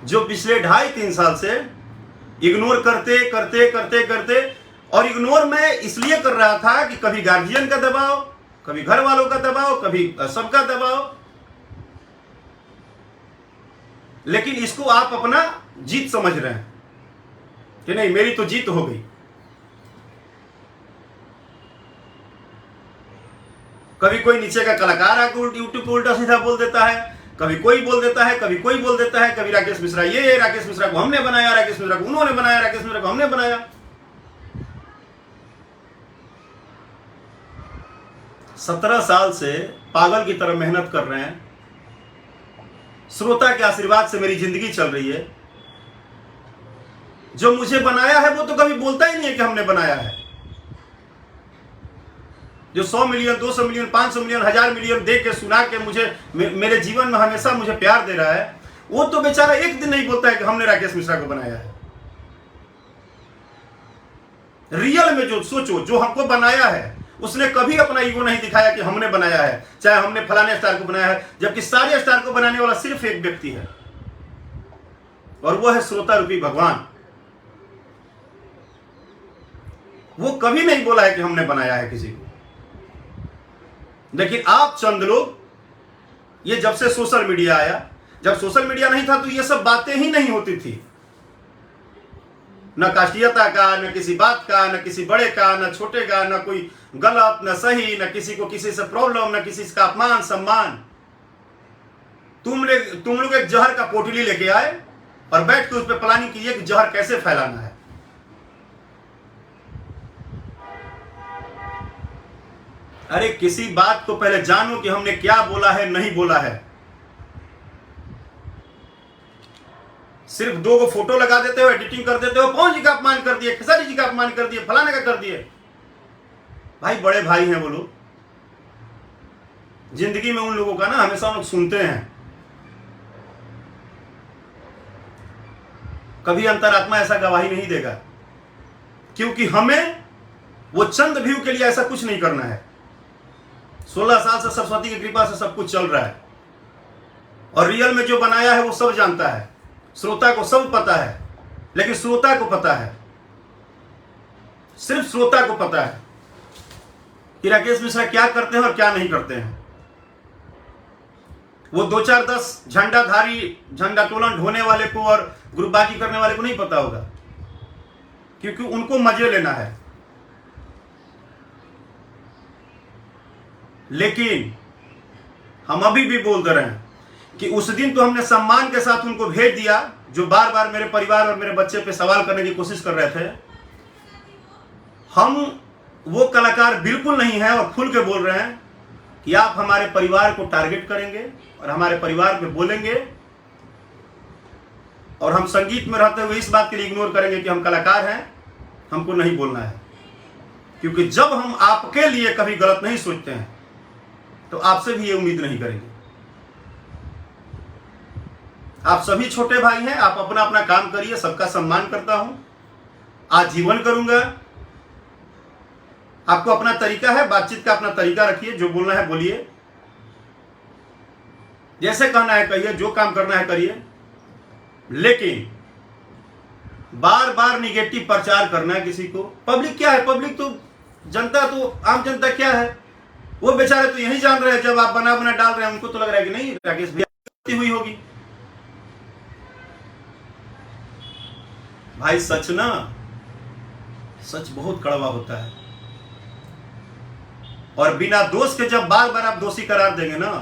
जो पिछले 2.5-3 साल से इग्नोर करते करते करते करते, और इग्नोर मैं इसलिए कर रहा था कि कभी गार्जियन का दबाव, कभी घर वालों का दबाव, कभी सबका दबाव, लेकिन इसको आप अपना जीत समझ रहे हैं कि नहीं मेरी तो जीत हो गई। कभी कोई नीचे का कलाकार आकर यूट्यूब पे उल्टा सीधा बोल देता है, कभी कोई बोल देता है, कभी कोई बोल देता है, कभी राकेश मिश्रा ये, राकेश मिश्रा को हमने बनाया, राकेश मिश्रा को उन्होंने बनाया, राकेश मिश्रा को हमने बनाया। 17 साल से पागल की तरह मेहनत कर रहे हैं, श्रोता के आशीर्वाद से मेरी जिंदगी चल रही है। जो मुझे बनाया है वो तो कभी बोलता ही नहीं है कि हमने बनाया है। जो 100 मिलियन, 200 मिलियन, 500 मिलियन, 1000 मिलियन दे के सुना के मुझे मेरे जीवन में हमेशा मुझे प्यार दे रहा है, वो तो बेचारा एक दिन नहीं बोलता है कि हमने राकेश मिश्रा को बनाया है। रियल में जो सोचो, जो हमको बनाया है उसने कभी अपना ईगो नहीं दिखाया कि हमने बनाया है, चाहे हमने फलाने स्टार को बनाया है, जबकि सारे स्टार को बनाने वाला सिर्फ एक व्यक्ति है और वो है श्रोता रूपी भगवान। वो कभी नहीं बोला है कि हमने बनाया है किसी को। लेकिन आप चंद लोग, ये जब से सोशल मीडिया आया, जब सोशल मीडिया नहीं था तो ये सब बातें ही नहीं होती थी, न काष्टीयता का, न किसी बात का, न किसी बड़े का, न छोटे का, न कोई गलत, न सही, न किसी को किसी से प्रॉब्लम, न किसी का अपमान सम्मान। तुम लोग एक जहर का पोटली लेके आए और बैठ के उस पर प्लानिंग कीजिए कि जहर कैसे फैलाना है। अरे किसी बात को पहले जानो कि हमने क्या बोला है, नहीं बोला है। सिर्फ 2 फोटो लगा देते हो, एडिटिंग कर देते हो, पवन जी का अपमान कर दिए, खेसारी जी का अपमान कर दिए, फलाने का कर दिए। भाई बड़े भाई हैं वो लोग, जिंदगी में उन लोगों का ना हमेशा लोग सुनते हैं। कभी अंतरात्मा ऐसा गवाही नहीं देगा, क्योंकि हमें वो चंद व्यू के लिए ऐसा कुछ नहीं करना है। 16 साल से सरस्वती की कृपा से सब कुछ चल रहा है और रियल में जो बनाया है वो सब जानता है, श्रोता को सब पता है। लेकिन श्रोता को पता है, सिर्फ श्रोता को पता है कि राकेश मिश्रा क्या करते हैं और क्या नहीं करते हैं। वो 2-4-10 झंडाधारी, झंडा तोलन ढोने वाले को और ग्रुपबाजी करने वाले को नहीं पता होगा, क्योंकि उनको मजे लेना है। लेकिन हम अभी भी बोल रहे हैं कि उस दिन तो हमने सम्मान के साथ उनको भेज दिया जो बार बार मेरे परिवार और मेरे बच्चे पे सवाल करने की कोशिश कर रहे थे। हम वो कलाकार बिल्कुल नहीं है और खुल के बोल रहे हैं कि आप हमारे परिवार को टारगेट करेंगे और हमारे परिवार पे बोलेंगे, और हम संगीत में रहते हुए इस बात के लिए इग्नोर करेंगे कि हम कलाकार हैं, हमको नहीं बोलना है। क्योंकि जब हम आपके लिए कभी गलत नहीं सोचते हैं तो आपसे भी ये उम्मीद नहीं करेंगे। आप सभी छोटे भाई हैं, आप अपना अपना काम करिए, सबका सम्मान करता हूं, आजीवन करूंगा। आपको अपना तरीका है, बातचीत का अपना तरीका रखिए, जो बोलना है बोलिए। जैसे कहना है कहिए, जो काम करना है करिए, लेकिन बार बार निगेटिव प्रचार करना है किसी को। पब्लिक क्या है, पब्लिक तो जनता, तो आम जनता क्या है, वो बेचारे तो यही जान रहे हैं। जब आप बना बना डाल रहे हैं उनको तो लग रहा है कि नहीं राकेश भैया हुई होगी। भाई सच ना, सच बहुत कड़वा होता है, और बिना दोष के जब बार बार आप दोषी करार देंगे ना,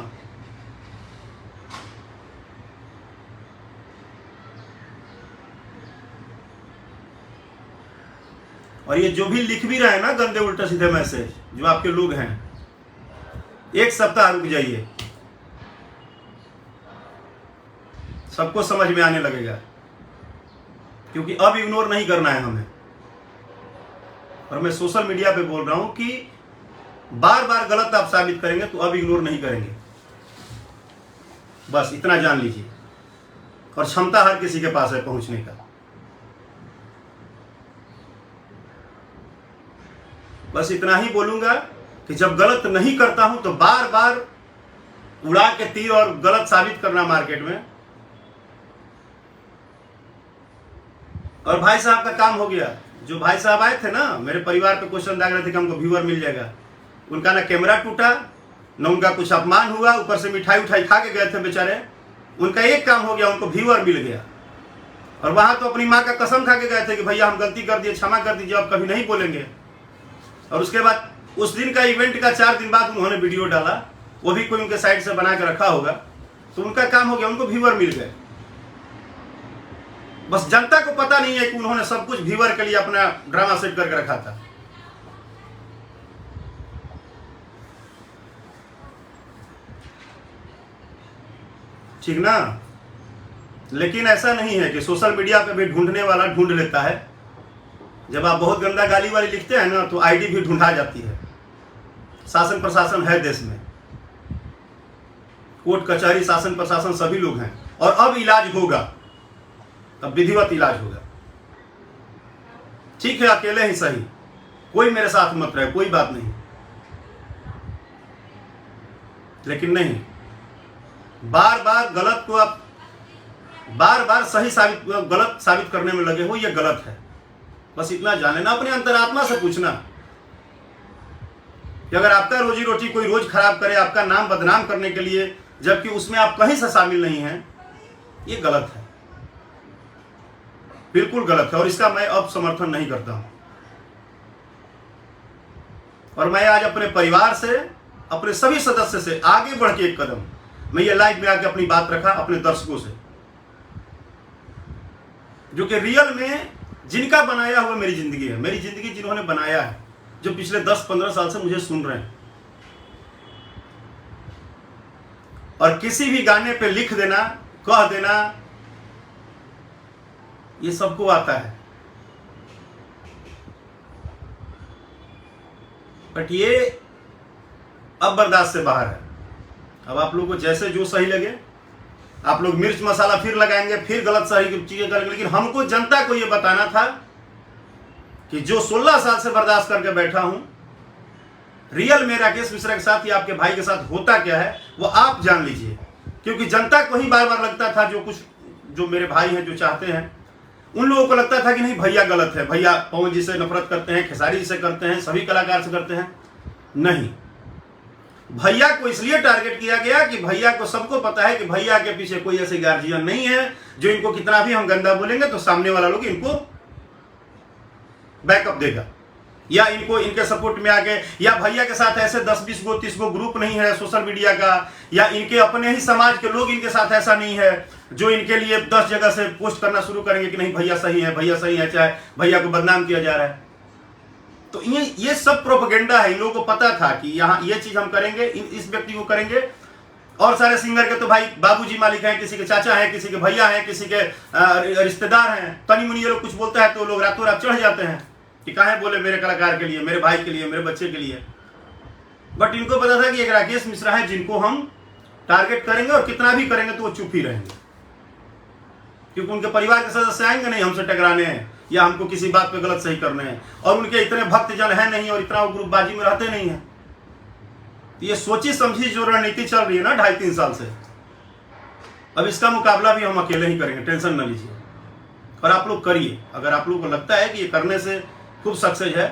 और ये जो भी लिख भी रहे हैं ना गंदे उल्टे सीधे मैसेज, जो आपके लोग हैं, एक सप्ताह रुक जाइए, सबको समझ में आने लगेगा। क्योंकि अब इग्नोर नहीं करना है हमें। और मैं सोशल मीडिया पे बोल रहा हूं कि बार बार गलत आप साबित करेंगे तो अब इग्नोर नहीं करेंगे, बस इतना जान लीजिए। और क्षमता हर किसी के पास है पहुंचने का। बस इतना ही बोलूंगा कि जब गलत नहीं करता हूं तो बार बार उड़ा के तीर और गलत साबित करना मार्केट में। और भाई साहब का काम हो गया। जो भाई साहब आए थे ना, मेरे परिवार पे क्वेश्चन डाल रहे थे कि हमको व्यूअर मिल जाएगा, उनका ना कैमरा टूटा, न उनका कुछ अपमान हुआ, ऊपर से मिठाई उठाई खा के गए थे बेचारे। उनका एक काम हो गया, उनको व्यूअर मिल गया। और वहां तो अपनी माँ का कसम खा के गए थे कि भैया हम गलती कर दिए, क्षमा कर दीजिए, अब कभी नहीं बोलेंगे। और उसके बाद उस दिन का इवेंट का 4 दिन बाद उन्होंने वीडियो डाला, वो भी कोई उनके साइड से बना के रखा होगा, तो उनका काम हो गया, उनको व्यूअर मिल गए। बस जनता को पता नहीं है कि उन्होंने सब कुछ व्यूअर के लिए अपना ड्रामा सेट करके रखा था। ठीक ना। लेकिन ऐसा नहीं है कि सोशल मीडिया पे भी ढूंढने वाला ढूंढ लेता है। जब आप बहुत गंदा गाली वाली लिखते हैं ना, तो आईडी भी ढूंढा जाती है। शासन प्रशासन है देश में, कोर्ट कचहरी शासन प्रशासन सभी लोग हैं। और अब इलाज होगा, अब विधिवत इलाज होगा। ठीक है, अकेले ही सही, कोई मेरे साथ मत रहे, कोई बात नहीं। लेकिन नहीं, बार बार गलत को आप बार बार सही गलत साबित करने में लगे हो, ये गलत है। बस इतना जान लेना, अपने अंतरात्मा से पूछना कि अगर आपका रोजी रोटी कोई रोज खराब करे आपका नाम बदनाम करने के लिए, जबकि उसमें आप कहीं से शामिल नहीं हैं, ये गलत है, बिल्कुल गलत है। और इसका मैं अब समर्थन नहीं करता हूं। और मैं आज अपने परिवार से, अपने सभी सदस्य से आगे बढ़ के एक कदम मैं ये लाइव में आके अपनी बात रखा अपने दर्शकों से, जो कि रियल में जिनका बनाया हुआ मेरी जिंदगी है, मेरी जिंदगी जिन्होंने बनाया है, जो पिछले 10-15 साल से मुझे सुन रहे हैं। और किसी भी गाने पे लिख देना, कह देना, ये सबको आता है। बट ये अब बर्दाश्त से बाहर है। अब आप लोगों को जैसे जो सही लगे, आप लोग मिर्च मसाला फिर लगाएंगे, फिर गलत सही चीजें करेंगे। लेकिन हमको जनता को ये बताना था कि जो 16 साल से बर्दाश्त करके बैठा हूं, रियल में राकेश मिश्रा के साथ या आपके भाई के साथ होता क्या है वो आप जान लीजिए। क्योंकि जनता को ही बार बार लगता था, जो मेरे भाई हैं जो चाहते हैं, उन लोगों को लगता था कि नहीं भैया गलत है, भैया पवन जी से नफरत करते हैं, खेसारी जी से करते हैं, सभी कलाकार से करते हैं। नहीं, भैया को इसलिए टारगेट किया गया कि भैया को सबको पता है कि भैया के पीछे कोई ऐसे गार्जियन नहीं है जो इनको कितना भी हम गंदा बोलेंगे तो सामने वाला लोग इनको बैकअप देगा, या इनको इनके सपोर्ट में आके, या भैया के साथ ऐसे 10-20 गो 30 गो ग्रुप नहीं है सोशल मीडिया का, या इनके अपने ही समाज के लोग इनके साथ ऐसा नहीं है जो इनके लिए 10 जगह से पोस्ट करना शुरू करेंगे कि नहीं भैया सही है, भैया सही है, चाहे भैया को बदनाम किया जा रहा है। तो ये सब प्रोपेगेंडा है। इन लोगों को पता था कि यहाँ ये चीज हम करेंगे, इस व्यक्ति को करेंगे। और सारे सिंगर के तो भाई बाबूजी मालिक हैं, किसी के चाचा हैं, किसी के भैया हैं, किसी के रिश्तेदार हैं। तनी मुनी ये लोग कुछ बोलता है तो लोग रातों रात चढ़ जाते हैं कि काहे बोले मेरे कलाकार के लिए, मेरे भाई के लिए, मेरे बच्चे के लिए। बट इनको पता था कि एक राकेश मिश्रा है जिनको हम टारगेट करेंगे, और कितना भी करेंगे तो वो चुप ही रहेंगे। क्योंकि उनके परिवार के सदस्य आएंगे नहीं हमसे टकराने हैं या हमको किसी बात पे गलत सही करने हैं। और उनके इतने भक्तजन है नहीं, और इतना वो ग्रुपबाजी में रहते नहीं है। ये सोची समझी जो रणनीति चल रही है ना 2.5-3 साल से, अब इसका मुकाबला भी हम अकेले ही करेंगे, टेंशन न लीजिए। और आप लोग करिए, अगर आप लोग को लगता है कि ये करने से खूब सक्सेस है,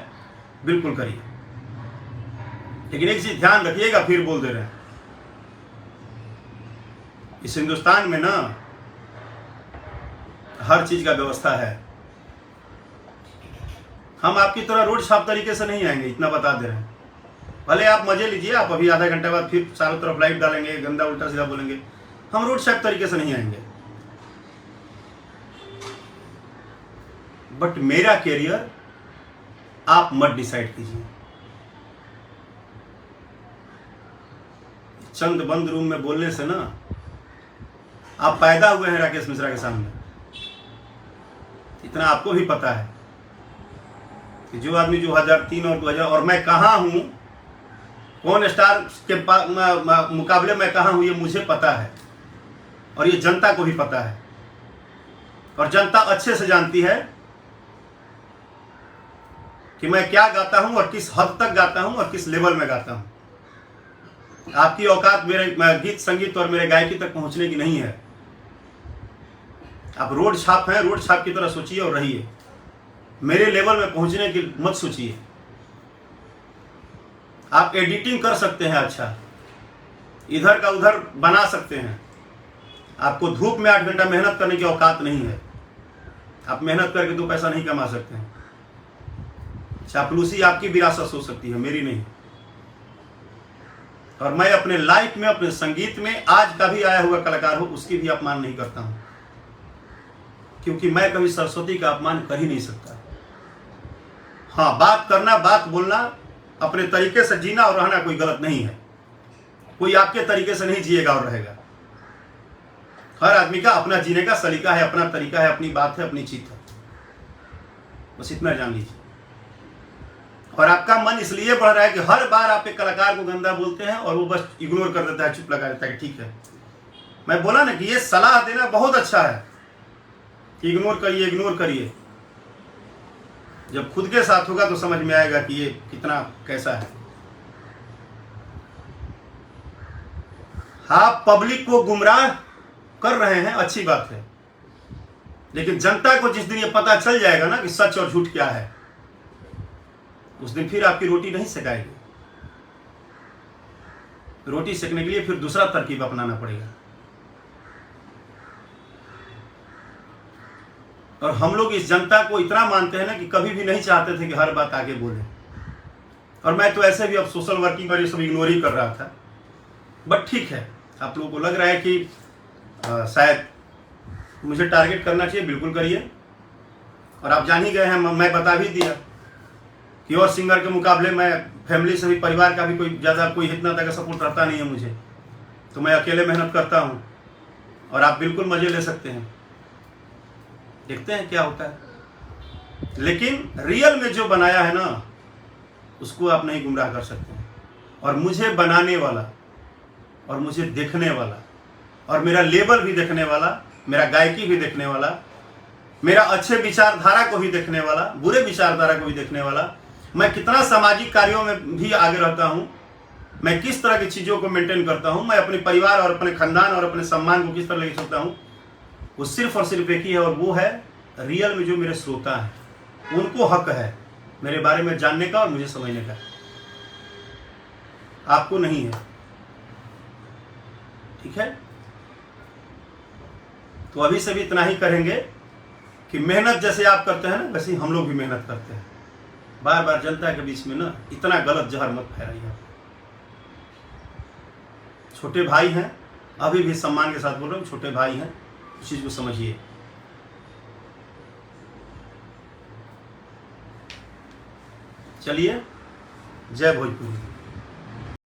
बिल्कुल करिए। लेकिन एक चीज ध्यान रखिएगा, फिर बोल दे रहे हैं, इस हिंदुस्तान में ना हर चीज का व्यवस्था है। हम आपकी तरह रोड छाप तरीके से नहीं आएंगे, इतना बता दे रहे हैं। भले आप मजे लीजिए, आप अभी आधा घंटे बाद फिर चारों तरफ लाइट डालेंगे, गंदा उल्टा सीधा बोलेंगे, हम रोड छाप तरीके से नहीं आएंगे। बट मेरा कैरियर आप मत डिसाइड कीजिए। चंद बंद रूम में बोलने से ना, आप पैदा हुए हैं राकेश मिश्रा के सामने, इतना आपको भी पता है कि जो आदमी 2003 और 2000 और मैं कहाँ हूं, कौन स्टार के मुकाबले में कहाँ हूं, ये मुझे पता है और ये जनता को भी पता है। और जनता अच्छे से जानती है कि मैं क्या गाता हूं और किस हद तक गाता हूं और किस लेवल में गाता हूं। आपकी औकात मेरे गीत संगीत और मेरे गायकी तक पहुंचने की नहीं है। आप रोड छाप हैं, रोड छाप की तरह सोचिए और रहिए। मेरे लेवल में पहुंचने की मत सोचिए। आप एडिटिंग कर सकते हैं, अच्छा इधर का उधर बना सकते हैं। आपको धूप में 8 घंटा मेहनत करने की औकात नहीं है। आप मेहनत करके 2 पैसा नहीं कमा सकते हैं। चापलूसी आपकी विरासत हो सकती है, मेरी नहीं। और मैं अपने लाइफ में, अपने संगीत में आज का भी आया हुआ कलाकार हो, उसकी भी अपमान नहीं करता हूं, क्योंकि मैं कभी सरस्वती का अपमान कर ही नहीं सकता। हाँ, बात करना, बात बोलना, अपने तरीके से जीना और रहना कोई गलत नहीं है। कोई आपके तरीके से नहीं जिएगा और रहेगा। हर आदमी का अपना जीने का सलीका है, अपना तरीका है, अपनी बात है, अपनी चीज है। बस इतना जान लीजिए। और आपका मन इसलिए बढ़ रहा है कि हर बार आप एक कलाकार को गंदा बोलते हैं और वो बस इग्नोर कर देता है, चुप लगा देता है कि ठीक है। मैं बोला ना कि ये सलाह देना बहुत अच्छा है कि इग्नोर करिए, इग्नोर करिए। जब खुद के साथ होगा तो समझ में आएगा कि ये कितना कैसा है। आप पब्लिक को गुमराह कर रहे हैं, अच्छी बात है, लेकिन जनता को जिस दिन ये पता चल जाएगा ना कि सच और झूठ क्या है, उस दिन फिर आपकी रोटी नहीं सेकाएगी। रोटी सेकने के लिए फिर दूसरा तरकीब अपनाना पड़ेगा। और हम लोग इस जनता को इतना मानते हैं ना कि कभी भी नहीं चाहते थे कि हर बात आगे बोले। और मैं तो ऐसे भी अब सोशल वर्किंग और ये सब इग्नोर ही कर रहा था। बट ठीक है, आप लोगों को लग रहा है कि शायद मुझे टारगेट करना चाहिए, बिल्कुल करिए। और आप जान ही गए हैं, मैं बता भी दिया कि और सिंगर के मुकाबले मैं फैमिली से भी, परिवार का भी कोई ज़्यादा कोई इतना तक सपोर्ट रहता नहीं है मुझे, तो मैं अकेले मेहनत करता हूँ। और आप बिल्कुल मज़े ले सकते हैं, देखते हैं क्या होता है। लेकिन रियल में जो बनाया है ना, उसको आप नहीं गुमराह कर सकते हैं। और मुझे बनाने वाला और मुझे देखने वाला और मेरा लेवल भी देखने वाला, मेरा गायकी भी देखने वाला, मेरा अच्छे विचारधारा को भी देखने वाला, बुरे विचारधारा को भी देखने वाला, मैं कितना सामाजिक कार्यों में भी आगे रहता हूँ, मैं किस तरह की चीज़ों को मेंटेन करता हूँ, मैं अपने परिवार और अपने खानदान और अपने सम्मान को किस तरह लेके चलता हूँ, वो सिर्फ और सिर्फ एक ही है, और वो है रियल में जो मेरे श्रोता हैं। उनको हक है मेरे बारे में जानने का और मुझे समझने का, आपको नहीं है। ठीक है, तो अभी से भी इतना ही करेंगे कि मेहनत जैसे आप करते हैं ना, वैसे ही हम लोग भी मेहनत करते हैं। बार बार जनता के बीच में ना इतना गलत जहर मत फैलाइए। छोटे भाई हैं, अभी भी सम्मान के साथ बोल रहा हूँ, छोटे भाई हैं, उस चीज को समझिए। चलिए, जय भोजपुरी।